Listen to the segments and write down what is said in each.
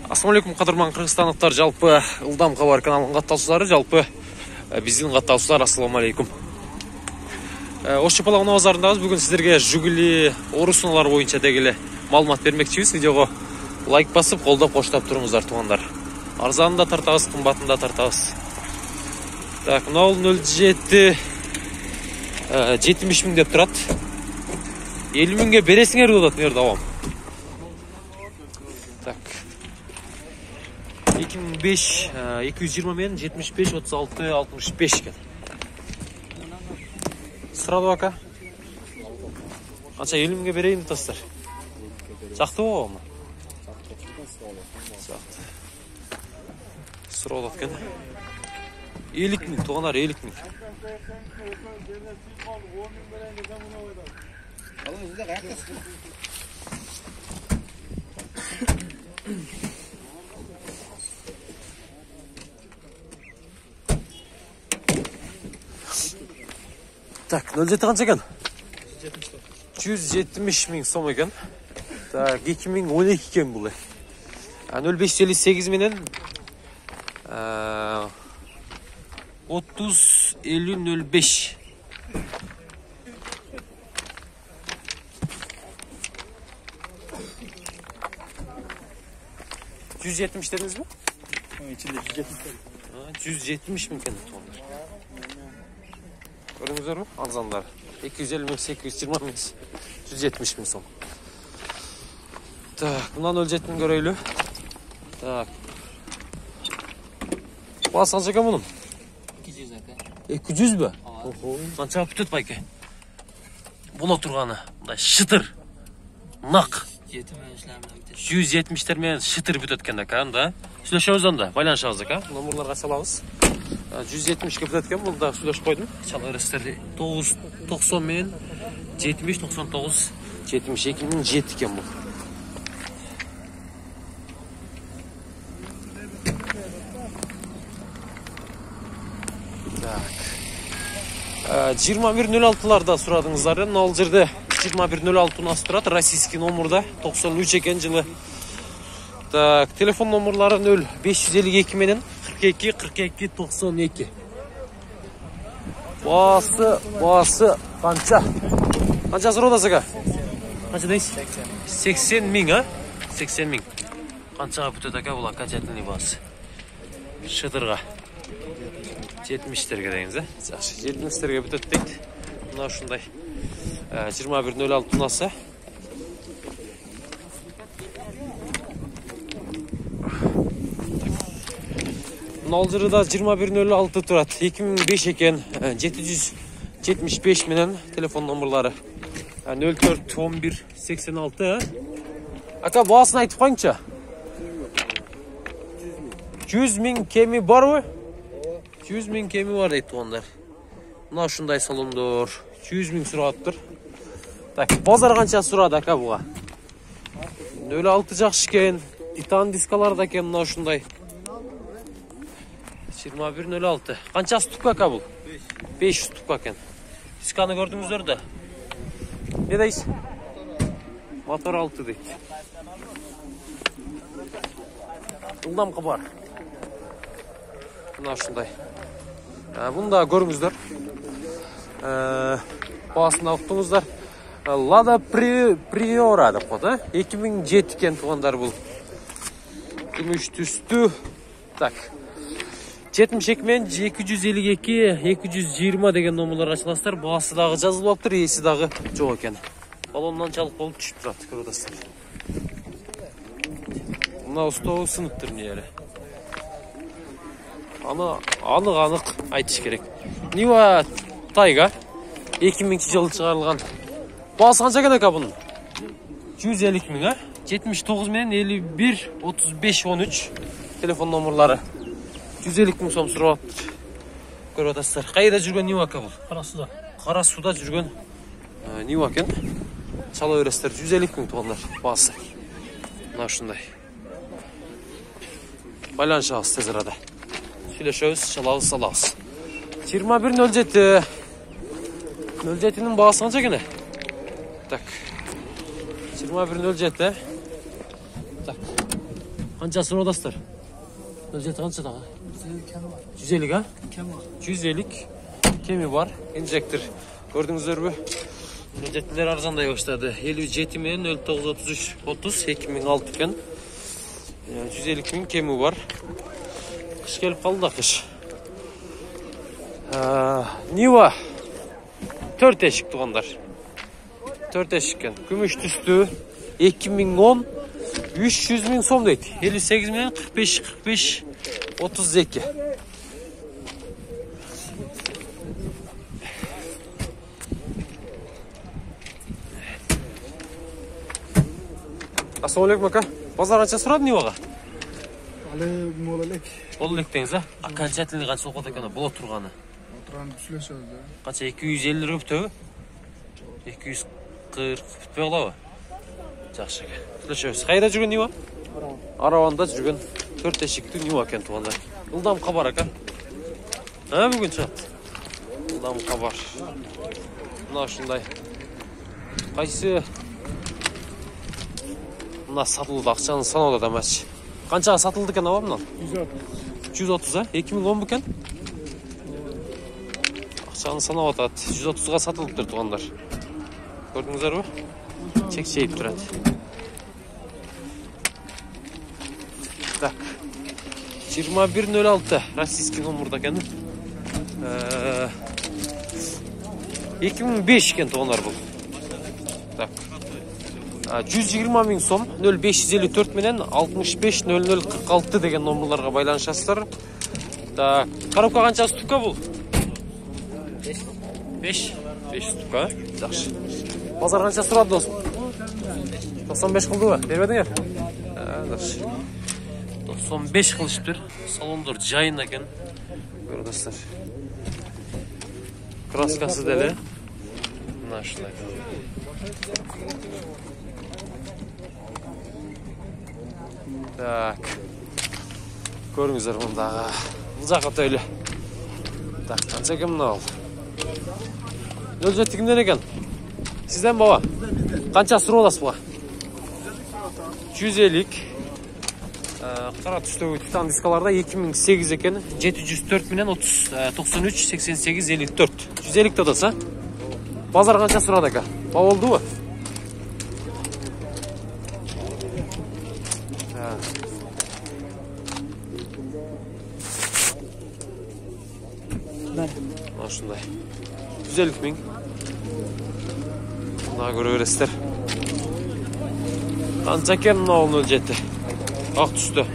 Ассалаумалейкум, кадырман кыргызстандыктар, жалпы Ылдам кабар каналынын катталуучулары, жалпы биздин катталуучулар, ассалаумалейкум. Ош Чапалак базарындабыз. Бүгүн сиздерге жүгүлү орусуналар боюнча дегеле маалымат бермекчибиз. Видеого лайк басып, колдоп, коштоп туруңуздар туугандар. Арзанын да тартабыз, кымбатын да тартабыз. Так, мына 07 70 миң деп турат. 50 миңге бересиңер деп атат, мына давам. Так. 2005 220 мен 75 36 65 екен. Сырады бака. Қанша 50 миңге берейін тастар. Жақты ғой ма? Жақты. Сырады екен. 50 миң, туғанар 50 миң. Так, 07 қанша екен? 170 миң сом екен. Так, 2012 екен бұл. 0558 менен 30 50 05. $170 dediniz mi? İçinde 170 миң екен туғандар. Көріңіздер ме? Арзандар. 250 миң, 820 миң, 170 миң сом. Так, мынан 07 миң көрөйлү. Так. Басы қанша екен мұның? 200 екен. 200 бі? Қаншаға бүтөт байке? Бұла тұрғаны. Шытыр. Нақ. 170 мен шытыр бүтөт екен да. Сүйлөшөбүз анда, байланышабыз да. Номерларға салабыз. 170 ке бүтөт екен, бұл да сүйлөшүп койдум. Чала өрестерди 90 мен 75 99 72 миң 7 екен бұл. Так. 2106-ларда сурадыңыздар. Ал жерде 2106 унас турат, российский номерда 93 екен жылы. Так, телефон номерлары 0552 менен 42 42 92. Басы қанша? Қанша сұрады аға? Қанша дейсіз? 80 миң, а? 80 миң. Қаншаға бүтөт аға бұл окончательный басы? Шытырға. 70-терге дейміз, а? Жақсы, 70-терге бүтөт дейді. Мына ушундай 2106 унасы. Ал жерде 2106 турат. 2005 екен, 775 менен телефон номерлары. 04 11 86. Ака, басын айтып қойыңызшы. 100 миң кеми бар ғой? 100 миң кеми бар дейді туғандар. Мына ушундай салондор 100 миң сұрап тұр. Так, базар қанша сұрады ака бұға? 06 жақшы екен, титан дискалар да екен, мына ушундай. 2106. Қанша ступка ака бұл? 5 ступка екен. Дисканы көрдіңіздер да? Не дейсіз? Мотор 6 дейді. Ылдам кабар. Мына ушундай. Бұнда көріңіздер. Басына ұқтыңыздар. Lada Priora деп қойды. 2007 екен туғандар бұл. Күміш түсті. Так. 72 мен 252 220 деген номерлар ачыласыздар. Басы дағы жазылып тұр, есі дағы жоқ екен. Балоннан чалық болып түшіп тұрады, көрдіңіздер. Мына ұстауы сынып тұр не әлі. Анық айтыш керек. Нива Тайга 2000 жылы шығарылған. Басы қанша екен ака бұның? 150 миң, а? 79 мен 51 35 13 телефон номерлары. 150 миң сом сұрап көріп атасыздар. Қайда жүрген Нива ака бұл? Қарасуда. Қарасуда жүрген Нива екен. Чала өрестер 150 миң туғандар басы. Мына ушундай. Байланышабыз тез арада. Сүйлөшөбүз, чалабыз, салабыз. 2107. 07-нің басы қанша екен? Так. 2107. Так. Qancha so'radasizlar? 07 qancha dağı? 150 ha? 150 kemi var. Injektor. Gördünüzler mi? Ücretler arzanday başladı. 57 milyon 0933 30 2006 iken 150 bin kemi var. Kış gelip kaldı da kış. Niva 4 eşik tuğanlar. 4 eşikken. Gümüş tüstü 2010 300 bin som deydi. 58 milyon 45 32. Assalomu alaykum aka. Bozor qancha so'radi Nivaga? Ali mo'lalik. Mo'lalik dengiz a? Окончательный qancha o'qidi ekan bo'la turgani? O'tirani tushilishadi. Qancha 250 rubl 240 bitpay qoladi. Yaxshi aka. Tushamiz. Qayerda жүрген Niva? Aravanda жүрген 4 eshikli Niva ekan tuğanlar. Yıldam qabar aka. Ha bugun chiqdi. Yıldam qabar. Mana shunday. Qaysi Mına satıldı, akçanın sanavda deməç. Qançağa satıldı ekan ava bundan? 130 ha? 2010 bu ekan? Akçanın sanavda 130'a satılıptır tuğanlar. Gördünüzler mi? Çekçeyip duradi. Tak. 2106 Rossiyskiy nomurda ekan. 2005 ekan tuğanlar bu. Tak. 120 bin som 0554 menen 65 0046 деген номерларға байланышасыздар. Так, коробка қанша штука бұл? 5 штука. Жақсы. Базар қанша сұрады досым? 95 қылды ба? Бермедіңер? Жақсы. 95 қылышыптыр. Салондар жайын екен. Көрдіңіздер. Краскасы дәлі. Мына шындай. Так. Көріңіздер мұндағы. Бұл жаққа төйлі. Так, қанша кім мынау? 07 кімден екен? Сізден баба? Қанша сұру оласы бұға? 150. Қара түстегі титан дискаларда 2008 екен. 704 менен 93 88 54. 150 тадаса? Базар қанша сұрады екен? Баба oldu mu? Şunday. 150 bin. Daha göre öğretler. Ançaken ne oldu ölçetti? Ak düştü.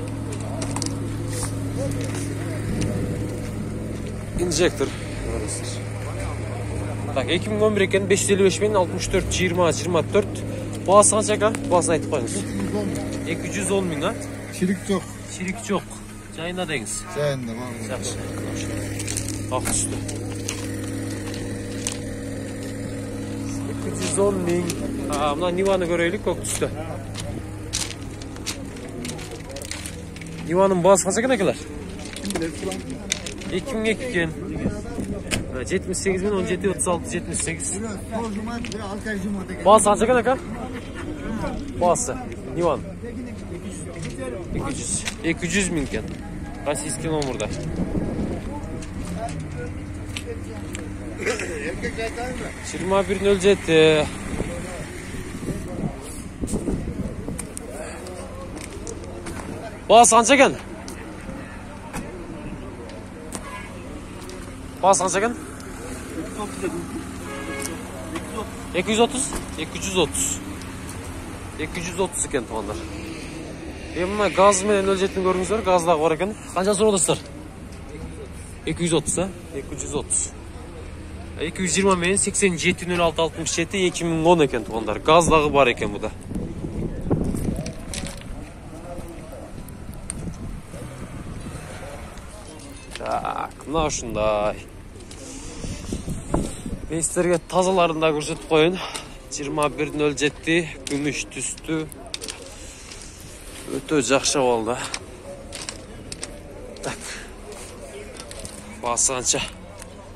Injector. Tak 2011 eken 555 bin 64 20 24. Bağısı kaç aka? Bağısını aytıp koyunuz. 210 bin ha? Çirik çok. Çirik çok. Çayında deniz. Çayında var. Yaxşı. Ak düştü. 210 bin. Mına Niva'nı göreylik kok düştü. Niva'nın bazı kaç eken ekeler? 2002 eken. 78 bin 17 36 78. Bazı kaç eken eka? Bazı. Niva'nın. 200 bin eken. Rossiyskiy nomurda. Şirma bir ölçeti. Bağız qancha ekan? Bağız qancha ekan? 230? 230 ekan tuğanlar. Mına gaz menen ölçetini görüңүздөр, gazdagı var ekan. Qancha so'radasыздар? 230 ha? 230. 220 menen 87 06 67 2010 ekan tuğanlar. Gazdagı var ekan bu da. Так, мына ушундай. Мен сіздерге тазаларын да көрсөтүп коеюн. 2107 күмүш түстү. Өтө жакшы болду. Так. Басы канча?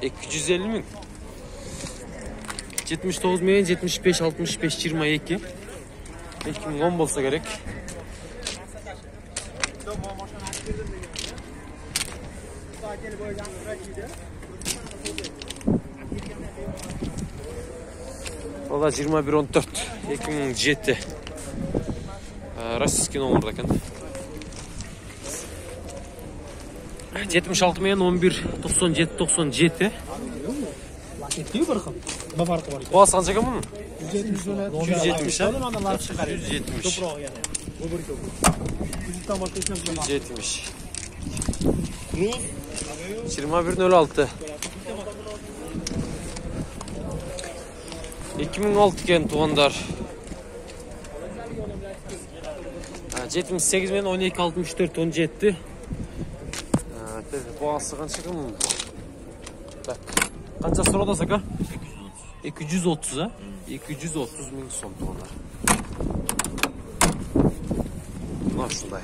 250 миң. 79 миң 75 65 22. 2010 болса керек. Valla 21-14 2007 Российский номерda ekan. 76 men 11 97 97. Ketdi-yu bir xil. Nima farqi bor ekan? Boğaz qancha ekan bunun? 170 ha. Mana lar chiqar. 170. Ko'proq yana. Bu bir ko'p. 100 dan boshqa hech narsa yo'q. 170. 21.06 2006 ekan tuğanlar. 78 men 12 64 17. Boğazı qancha ekan bunun? Bak. Qancha so'radi aka? 230 ha? 230 ming so'm tuğanlar. Mana shunday.